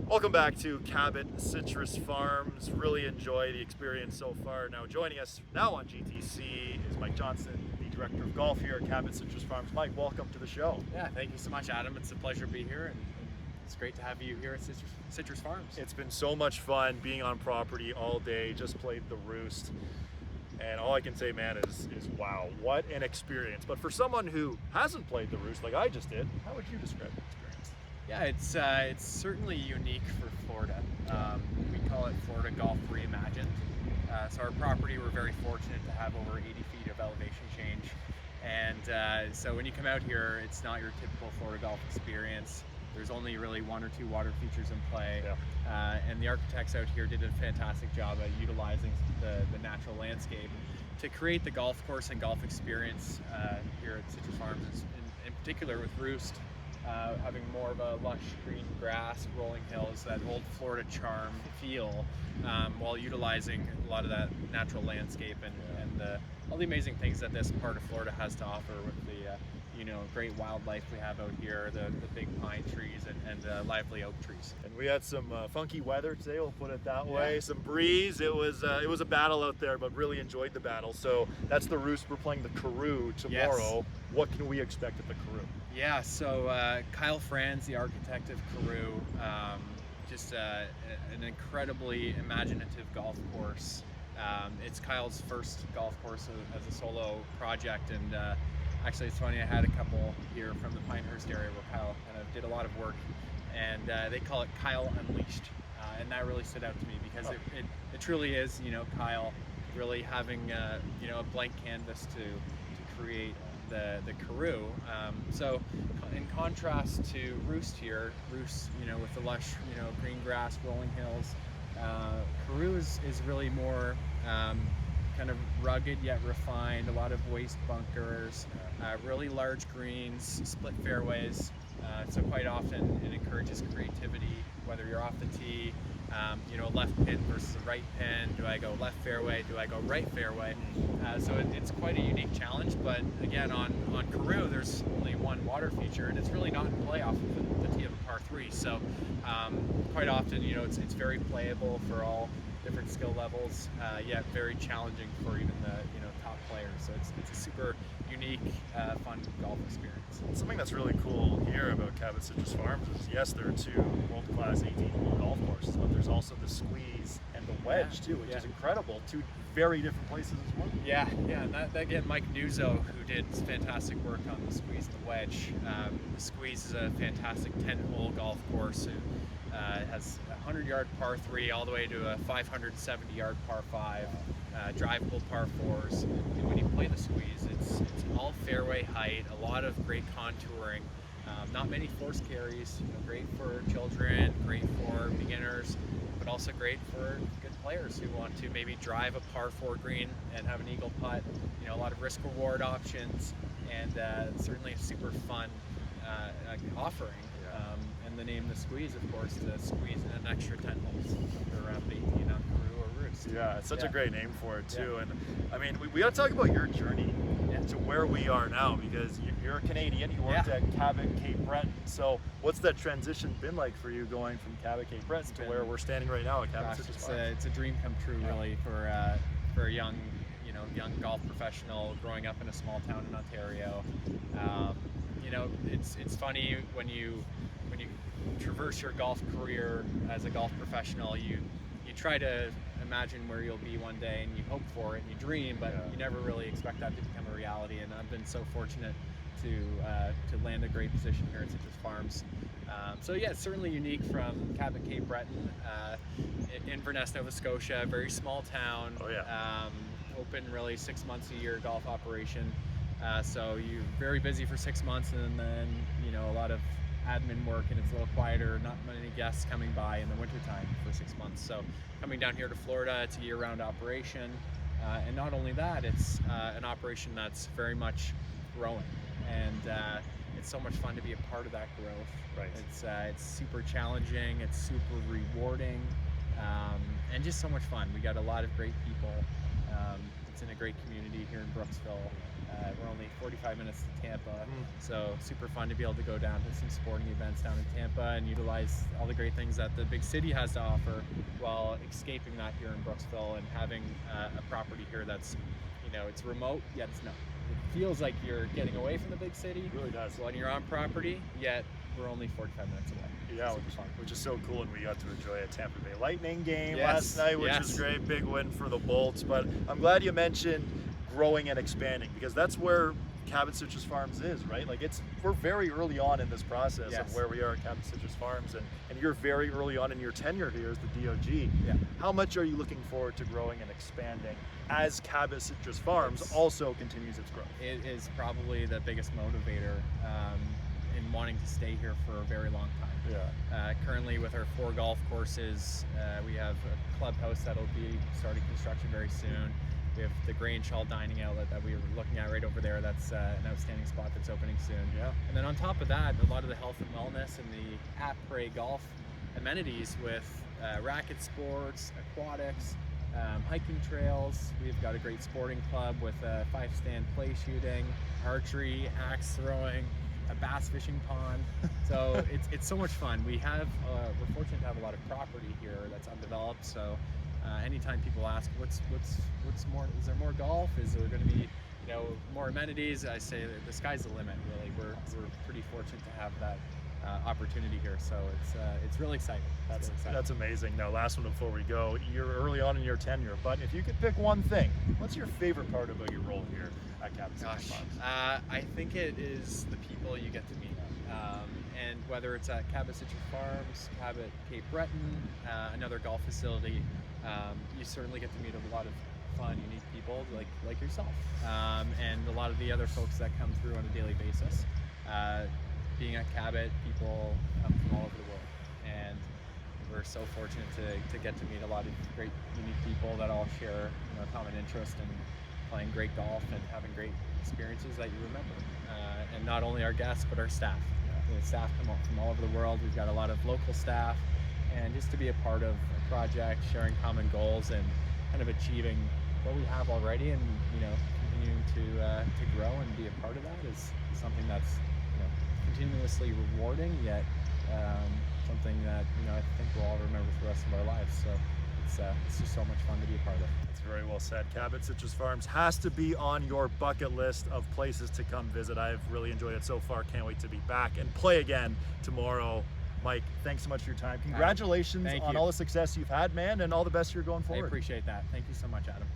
Welcome back to Cabot Citrus Farms. Really enjoy the experience so far. Now joining us now on GTC is Mike Johnston, the Director of Golf here at Cabot Citrus Farms. Mike, welcome to the show. Yeah, thank you so much, Adam. It's a pleasure to be here, and it's great to have you here at Citrus Farms. It's been so much fun being on property all day. Just played the Roost. And all I can say, man, is wow, what an experience. But for someone who hasn't played the Roost like I just did, how would you describe the experience? Yeah, it's certainly unique for Florida. We call it Florida Golf Reimagined. So our property, we're very fortunate to have over 80 feet of elevation change. And so when you come out here, it's not your typical Florida golf experience. There's only really one or two water features in play. Yeah. And the architects out here did a fantastic job at utilizing the natural landscape to create the golf course and golf experience here at Citrus Farms, in particular with Roost. Having more of a lush green grass, rolling hills, that old Florida charm feel, while utilizing a lot of that natural landscape and all the amazing things that this part of Florida has to offer with the great wildlife we have out here, the big pine trees and lively oak trees. And we had some funky weather today, we'll put it that way. Yeah. Some breeze. It was a battle out there, but really enjoyed the battle. So that's the Roost. We're playing the Karoo tomorrow. Yes. What can we expect at the Karoo? Yeah, so Kyle Franz, the architect of Karoo, just an incredibly imaginative golf course. It's Kyle's first golf course as a solo project, and actually it's funny, I had a couple here from the Pinehurst area where Kyle kind of did a lot of work, and they call it Kyle Unleashed, and that really stood out to me because it truly is, Kyle really having a blank canvas to create the Karoo. So in contrast to Roost here, Roost, with the lush, green grass, rolling hills, Karoo is really more kind of rugged yet refined, a lot of waste bunkers, really large greens, split fairways. So quite often it encourages creativity, whether you're off the tee, a left pin versus a right pin. Do I go left fairway? Do I go right fairway? So it's quite a unique challenge. But again, on Karoo, there's only one water feature, and it's really not in play off of the tee of a par 3. So quite often, it's very playable for all different skill levels, yet very challenging for even the top players. So it's a super unique, fun golf experience. Something that's really cool here about Cabot Citrus Farms is, yes, there are two world-class 18-hole golf courses, but there's also the Squeeze and The Wedge too, which is incredible. Two very different places as well. Yeah, and that again, Mike Nuzzo, who did fantastic work on the Squeeze and The Wedge. The Squeeze is a fantastic 10-hole golf course. It has a 100-yard par 3 all the way to a 570-yard par 5, drivable par 4s. And when you play the Squeeze, it's all fairway height, a lot of great contouring, not many force carries. Great for children, great for beginners, but also great for good players who want to maybe drive a par 4 green and have an eagle putt. A lot of risk reward options, and certainly a super fun offering. And the name The Squeeze, of course, to squeeze in an extra 10 holes for around 18 on Karoo or Roost. Yeah, it's such a great name for it too. And I mean, we got to talk about your journey to where we are now, because you're a Canadian. You worked at Cabot Cape Breton. So what's that transition been like for you, going from Cabot Cape Breton to where we're standing right now at Cabot Citrus Farms? It's a dream come true, really, for a young golf professional growing up in a small town in Ontario. It's funny when you traverse your golf career as a golf professional, you try to imagine where you'll be one day, and you hope for it and you dream, but you never really expect that to become a reality. And I've been so fortunate to land a great position here at Citrus Farms. So yeah, it's certainly unique from Cabot Cape Breton in Inverness, Nova Scotia, a very small town. Open really 6 months a year golf operation. So you're very busy for 6 months, and then a lot of admin work, and it's a little quieter, not many guests coming by in the wintertime for 6 months. So coming down here to Florida, it's a year-round operation, and not only that, it's an operation that's very much growing, and it's so much fun to be a part of that growth. Right. It's super challenging, it's super rewarding, and just so much fun. We got a lot of great people. It's in a great community here in Brooksville. We're only 45 minutes to Tampa, so super fun to be able to go down to some sporting events down in Tampa and utilize all the great things that the big city has to offer, while escaping that here in Brooksville and having a property here that's, you know, it's remote yet it's not. It feels like you're getting away from the big city. It really does. When you're on property, yet we're only 45 minutes away. Yeah, which is so cool, and we got to enjoy a Tampa Bay Lightning game last night, which is great. Big win for the Bolts. But I'm glad you mentioned growing and expanding, because that's where Cabot Citrus Farms is, right? Like, we're very early on in this process of where we are at Cabot Citrus Farms, and you're very early on in your tenure here as the DOG. Yeah. How much are you looking forward to growing and expanding as Cabot Citrus Farms also continues its growth? It is probably the biggest motivator in wanting to stay here for a very long time. Yeah. Currently, with our 4 golf courses, we have a clubhouse that'll be starting construction very soon. We have the Grange Hall dining outlet that we were looking at right over there. That's an outstanding spot that's opening soon. Yeah. And then on top of that, a lot of the health and wellness and the après golf amenities with racket sports, aquatics, hiking trails. We've got a great sporting club with 5-stand play shooting, archery, axe throwing, a bass fishing pond. So it's so much fun. We're fortunate to have a lot of property here that's undeveloped. So anytime people ask what's more, is there more golf? Is there going to be, you know, more amenities? I say that the sky's the limit. Really, we're pretty fortunate to have that opportunity here. So it's really exciting. That's amazing. Now, last one before we go. You're early on in your tenure, but if you could pick one thing, what's your favorite part about your role here at Cabot Citrus Farms? I think it is the people you get to meet. And whether it's at Cabot Citrus Farms, Cabot Cape Breton, another golf facility, you certainly get to meet a lot of fun, unique people like yourself, and a lot of the other folks that come through on a daily basis. Being at Cabot, people come from all over the world, and we're so fortunate to get to meet a lot of great, unique people that all share, you know, a common interest in playing great golf and having great experiences that you remember. And not only our guests, but our staff. The staff come from all over the world. We've got a lot of local staff, and just to be a part of a project, sharing common goals, and kind of achieving what we have already, and, you know, continuing to grow and be a part of that is something that's, you know, continuously rewarding, yet something that, you know, I think we'll all remember for the rest of our lives. So it's just so much fun to be a part of. That's very well said. Cabot Citrus Farms has to be on your bucket list of places to come visit. I've really enjoyed it so far. Can't wait to be back and play again tomorrow. Mike, thanks so much for your time. Congratulations on all the success you've had, man, and all the best you're going forward. I appreciate that. Thank you so much, Adam.